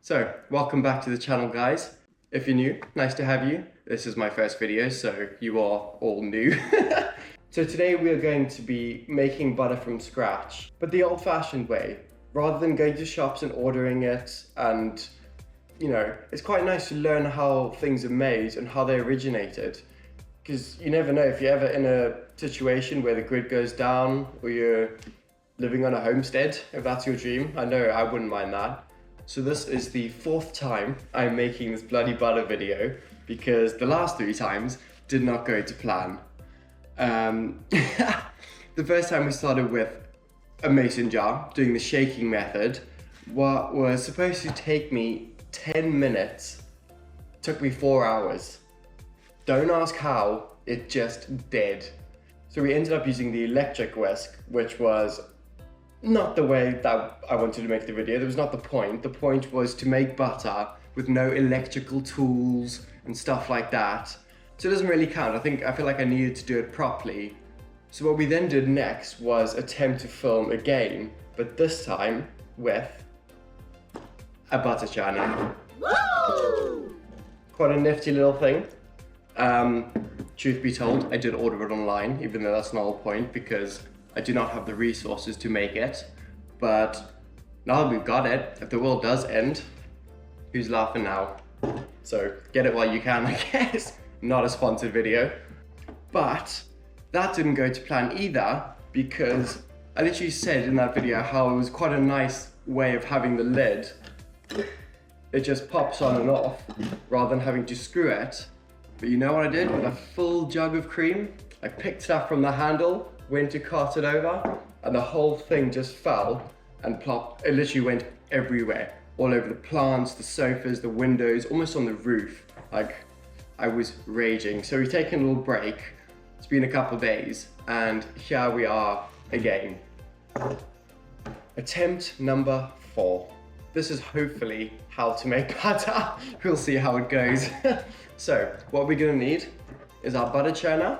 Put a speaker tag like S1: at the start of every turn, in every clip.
S1: So, welcome back to the channel, guys. If you're new, nice to have you. This is my first video, so you are all new. So today we are going to be making butter from scratch, but the old-fashioned way. Rather than going to shops and ordering it, and it's quite nice to learn how things are made and how they originated. Because you never know, if you're ever in a situation where the grid goes down or you're living on a homestead, if that's your dream. I know I wouldn't mind that. So this is the 4th time I'm making this bloody butter video because the last 3 times did not go to plan. The first time we started with a mason jar, doing the shaking method. What was supposed to take me 10 minutes took me 4 hours. Don't ask how, it just did. So we ended up using the electric whisk, which was not the way that I wanted to make the video. That was not the point. The point was to make butter with no electrical tools and stuff like that. So it doesn't really count. I feel like I needed to do it properly. So what we then did next was attempt to film again, but this time with a butter churner. Woo! Quite a nifty little thing. Truth be told, I did order it online, even though that's not the point because I do not have the resources to make it. But now that we've got it, if the world does end, who's laughing now? So get it while you can, I guess. Not a sponsored video. But that didn't go to plan either because I literally said in that video how it was quite a nice way of having the lid. It just pops on and off rather than having to screw it. But you know what I did with a full jug of cream? I picked it up from the handle, went to cart it over, and the whole thing just fell and plopped. It literally went everywhere. All over the plants, the sofas, the windows, almost on the roof. Like, I was raging. So we've taken a little break. It's been a couple of days, and here we are again. Attempt number 4. This is hopefully how to make butter. We'll see how it goes. So, what we're gonna need is our butter churner,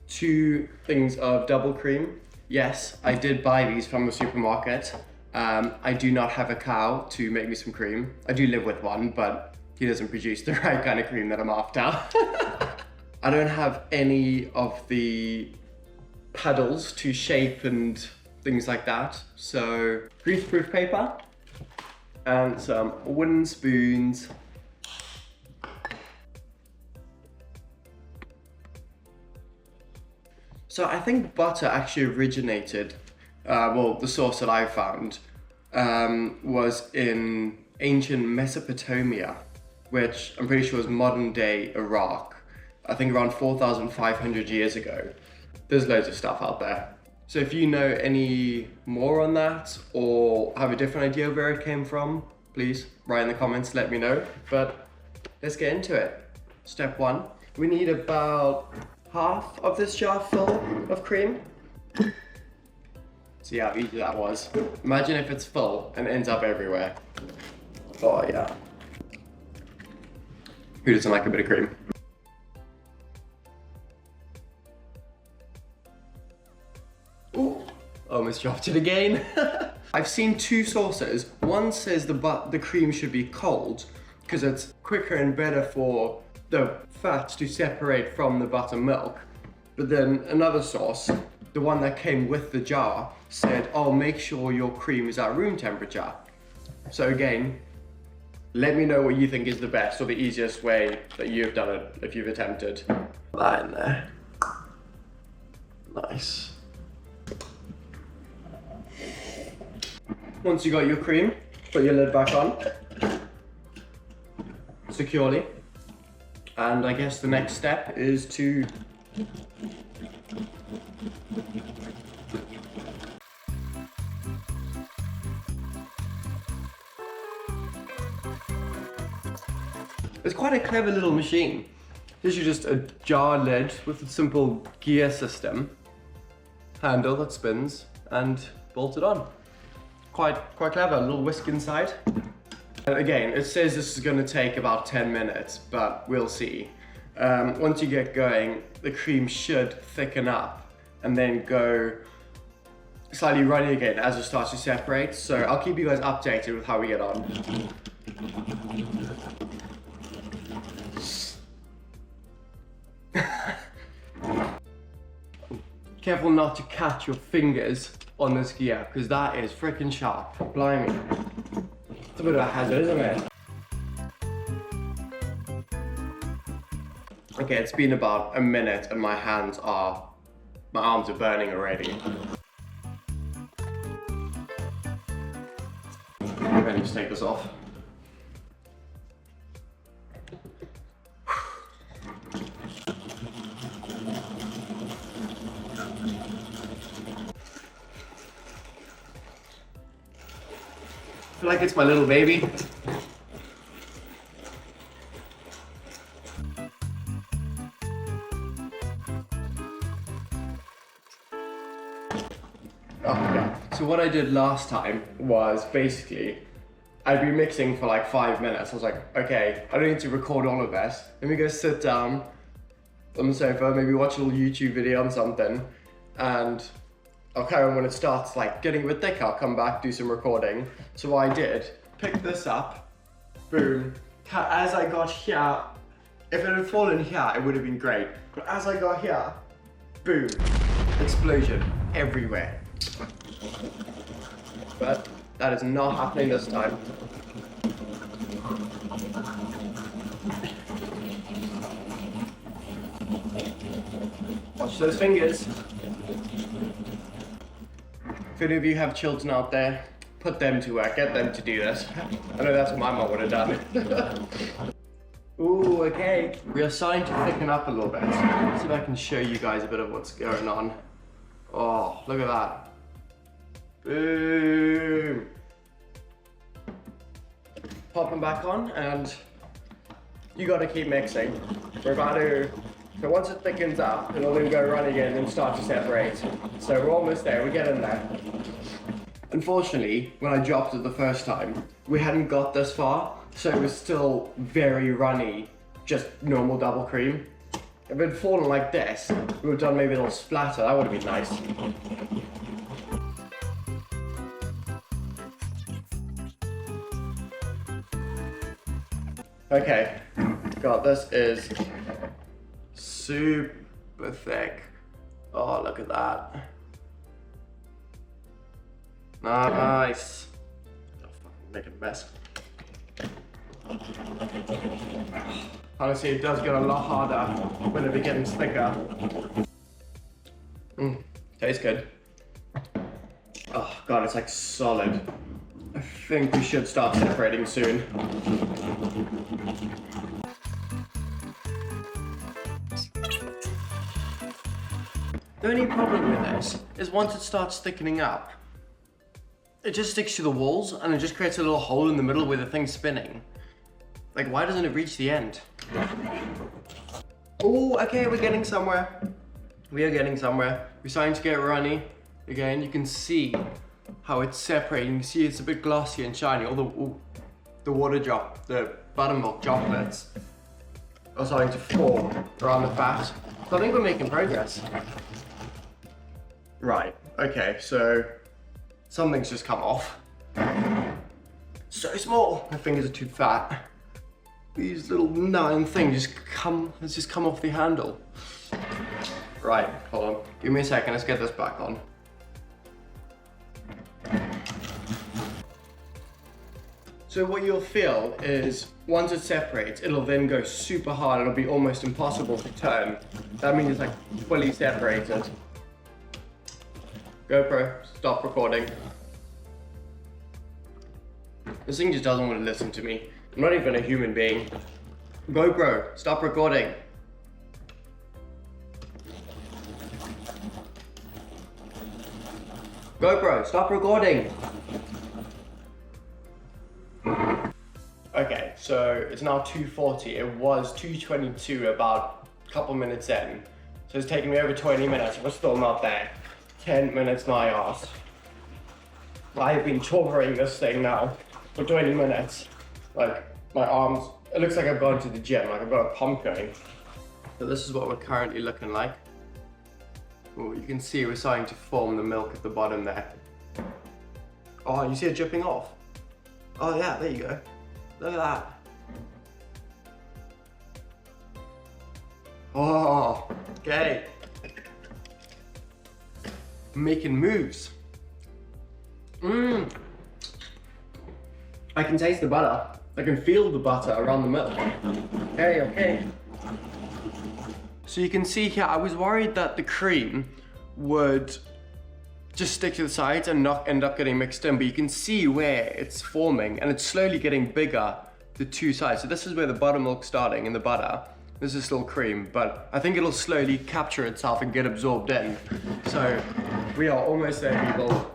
S1: 2 things of double cream. Yes, I did buy these from the supermarket. I do not have a cow to make me some cream. I do live with one, but he doesn't produce the right kind of cream that I'm after. I don't have any of the paddles to shape and things like that. So, greaseproof paper and some wooden spoons. So I think butter actually originated, the source that I found was in ancient Mesopotamia, which I'm pretty sure is modern day Iraq. I think around 4,500 years ago. There's loads of stuff out there. So if you know any more on that or have a different idea where it came from, please write in the comments, let me know. But let's get into it. Step 1, we need about half of this jar full of cream. See how easy that was. Imagine if it's full and ends up everywhere. Oh yeah. Who doesn't like a bit of cream? Ooh, almost dropped it again. I've seen 2 sources. One says the cream should be cold because it's quicker and better for the fats to separate from the buttermilk. But then another source, the one that came with the jar, said, oh, make sure your cream is at room temperature. So again, let me know what you think is the best or the easiest way that you've done it if you've attempted. That in there. Nice. Once you got your cream, put your lid back on securely. And I guess the next step is to it's quite a clever little machine. This is just a jar lid with a simple gear system, handle that spins and bolted on. Quite clever, a little whisk inside. And again, it says this is going to take about 10 minutes, but we'll see. Once you get going, the cream should thicken up and then go slightly runny again as it starts to separate. So I'll keep you guys updated with how we get on. Careful not to catch your fingers on this gear, because that is freaking sharp. Blimey. It's a bit of a hazard, isn't it? Okay, it's been about a minute and my arms are burning already. I'm going to just take this off. I feel like it's my little baby. Oh, yeah. So what I did last time was basically, I'd be mixing for like 5 minutes. I was like, okay, I don't need to record all of this. Let me go sit down on the sofa, maybe watch a little YouTube video on something, and I'll carry on when it starts like getting a bit thick. I'll come back, do some recording. So what I did, pick this up, boom. As I got here, if it had fallen here, it would have been great. But as I got here, boom, explosion everywhere. But that is not happening this time. Watch those fingers. If any of you have children out there, put them to work, get them to do this. I know that's what my mum would have done. Ooh, okay. We are starting to thicken up a little bit. Let's see if I can show you guys a bit of what's going on. Oh, look at that. Boom. Pop them back on, and you gotta keep mixing. We're about to, so once it thickens up, it'll then go run again and start to separate. So we're almost there, we're getting there. Unfortunately, when I dropped it the first time, we hadn't got this far, so it was still very runny, just normal double cream. If it had fallen like this, we would have done maybe a little splatter, that would have been nice. Okay, God, this is super thick. Oh, look at that. Nice. Oh, fucking making a mess. Honestly, it does get a lot harder when it begins thicker. Tastes good. Oh God, it's like solid. I think we should start separating soon. The only problem with this is once it starts thickening up, it just sticks to the walls and it just creates a little hole in the middle where the thing's spinning. Like, why doesn't it reach the end? Oh, okay, we're getting somewhere. We are getting somewhere. We're starting to get runny. Again, you can see how it's separating. You can see it's a bit glossy and shiny. All the water drop, the buttermilk droplets are starting to form around the fat. So I think we're making progress. Right, okay, so something's just come off. So small, my fingers are too fat. These little gnawing things has just come off the handle. Right, hold on, give me a second, let's get this back on. So what you'll feel is, once it separates, it'll then go super hard, it'll be almost impossible to turn. That means it's like fully separated. GoPro, stop recording. This thing just doesn't want to listen to me. I'm not even a human being. GoPro, stop recording. GoPro, stop recording. Okay, so it's now 2:40. It was 2:22 about a couple minutes in. So it's taken me over 20 minutes. We're still not there. 10 minutes my ass. I have been torturing this thing now for 20 minutes. Like, my arms, it looks like I've gone to the gym, like I've got a pump going. So this is what we're currently looking like. Oh, you can see we're starting to form the milk at the bottom there. Oh, you see it dripping off? Oh yeah, there you go. Look at that. Oh, okay. Making moves. Mmm. I can taste the butter. I can feel the butter around the milk. Okay, okay. So you can see here, I was worried that the cream would just stick to the sides and not end up getting mixed in, but you can see where it's forming and it's slowly getting bigger, the two sides. So this is where the buttermilk's starting in the butter. This is still cream, but I think it'll slowly capture itself and get absorbed in. So we are almost there, people.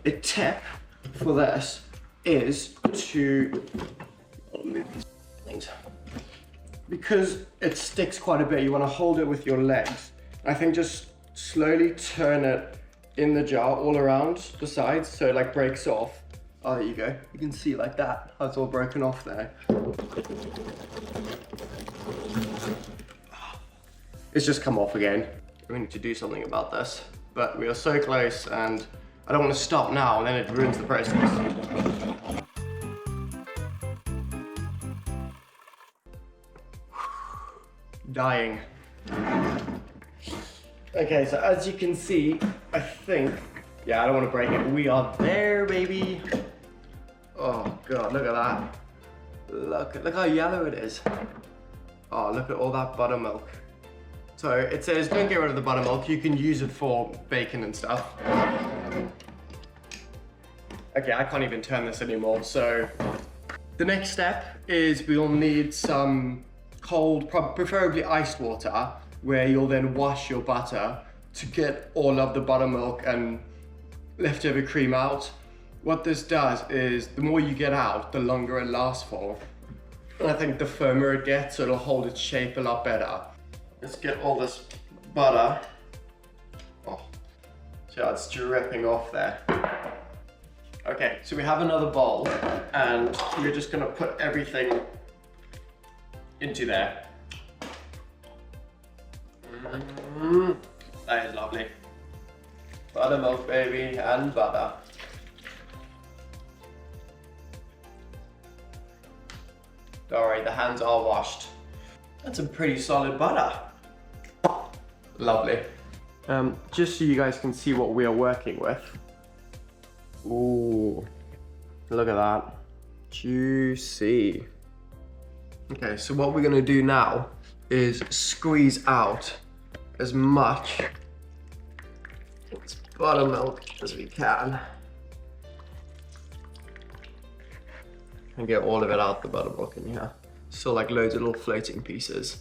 S1: A tip for this is to move these things. Because it sticks quite a bit, you want to hold it with your legs. I think just slowly turn it in the jar all around the sides so it like breaks off. Oh, there you go. You can see like that, how it's all broken off there. It's just come off again. We need to do something about this, but we are so close and I don't want to stop now and then it ruins the process. Dying. Okay, so as you can see, I think, yeah, I don't want to break it. We are there, baby. Oh God, look at that. Look how yellow it is. Oh, look at all that buttermilk. So it says, don't get rid of the buttermilk. You can use it for bacon and stuff. Okay, I can't even turn this anymore. So the next step is we'll need some cold, preferably iced water, where you'll then wash your butter to get all of the buttermilk and leftover cream out. What this does is the more you get out, the longer it lasts for. And I think the firmer it gets, it'll hold its shape a lot better. Let's get all this butter. Oh, so it's dripping off there. Okay, so we have another bowl and we're just gonna put everything into there. That is lovely. Buttermilk, baby, and butter. Don't worry, the hands are washed. That's a pretty solid butter. Lovely. Just so you guys can see what we are working with. Ooh, look at that. Juicy. Okay, so what we're gonna do now is squeeze out as much buttermilk as we can. And get all of it out the buttermilk in here. So like loads of little floating pieces.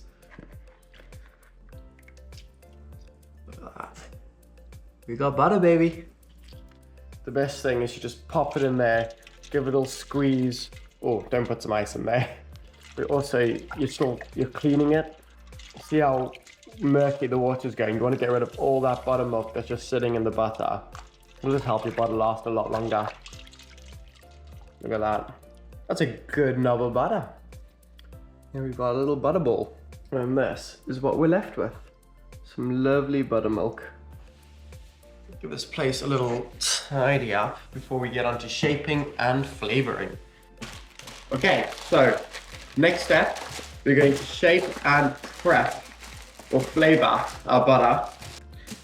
S1: Look at that. We got butter, baby. The best thing is you just pop it in there, give it a little squeeze. Oh, don't put some ice in there. But also, you're cleaning it. See how murky the water's going? You want to get rid of all that buttermilk that's just sitting in the butter. It'll just help your butter last a lot longer. Look at that. That's a good knob of butter. Here we've got a little butter ball. And this is what we're left with. Some lovely buttermilk. Give this place a little tidy up before we get onto shaping and flavoring. Okay, so next step, we're going to shape and prep or flavor our butter.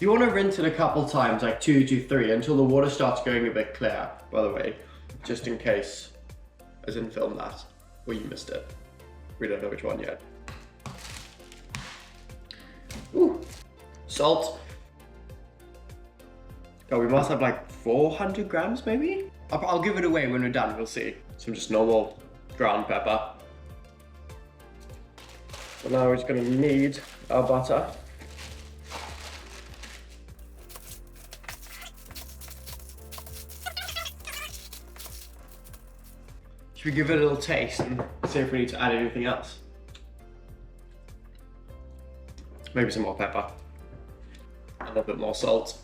S1: You want to rinse it a couple times, like 2 to 3, until the water starts going a bit clear, by the way, just in case I didn't film that, or you missed it. We don't know which one yet. Ooh, salt. Oh, we must have like 400 grams maybe? I'll give it away when we're done, we'll see. Some just normal ground pepper. So now we're just gonna knead our butter. Should we give it a little taste and see if we need to add anything else? Maybe some more pepper. A little bit more salt.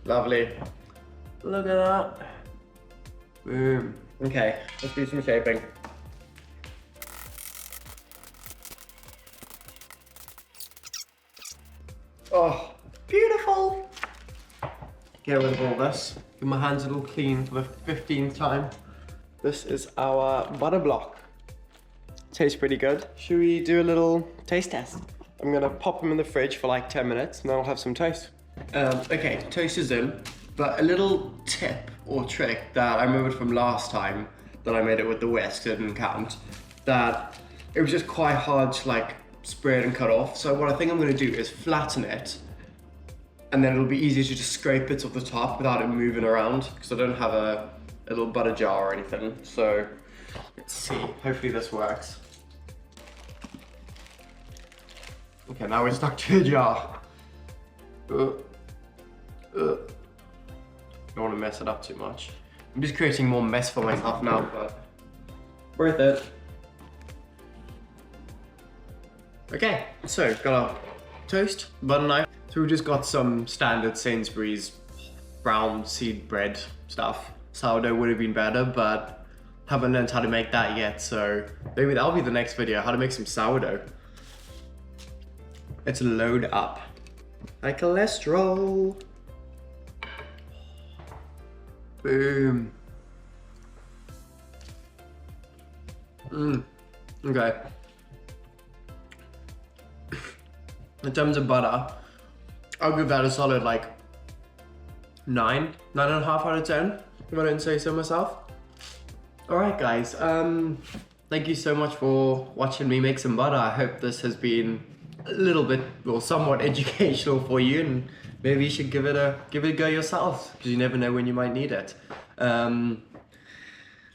S1: Lovely. Look at that. Boom. Okay, let's do some shaping. Oh, beautiful. Get rid of all this. Give my hands a little clean for the 15th time. This is our butter block. Tastes pretty good. Should we do a little taste test? I'm gonna pop them in the fridge for like 10 minutes and then I'll have some toast. Okay, toast is in, but a little tip or trick that I remembered from last time that I made it with the whisk didn't count, that it was just quite hard to like spray it and cut off. So what I think I'm gonna do is flatten it, and then it'll be easier to just scrape bits off the top without it moving around, because I don't have a little butter jar or anything. So let's see, hopefully this works. Okay, now we're stuck to the jar. Don't want to mess it up too much. I'm just creating more mess for myself now, but worth it. Okay, so got our toast, butter knife. So we just got some standard Sainsbury's brown seed bread stuff. Sourdough would have been better, but haven't learned how to make that yet, so maybe that'll be the next video, how to make some sourdough. Let's load up. My cholesterol. Boom. Okay. In terms of butter, I'll give that a solid like 9.5 out of 10, if I don't say so myself. Alright guys, thank you so much for watching me make some butter. I hope this has been a little bit, or somewhat educational for you, and maybe you should give it a go yourself, because you never know when you might need it.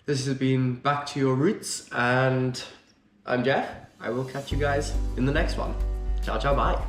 S1: This has been Back to Your Roots, and I'm Jeff. I will catch you guys in the next one. Ciao, ciao, bye.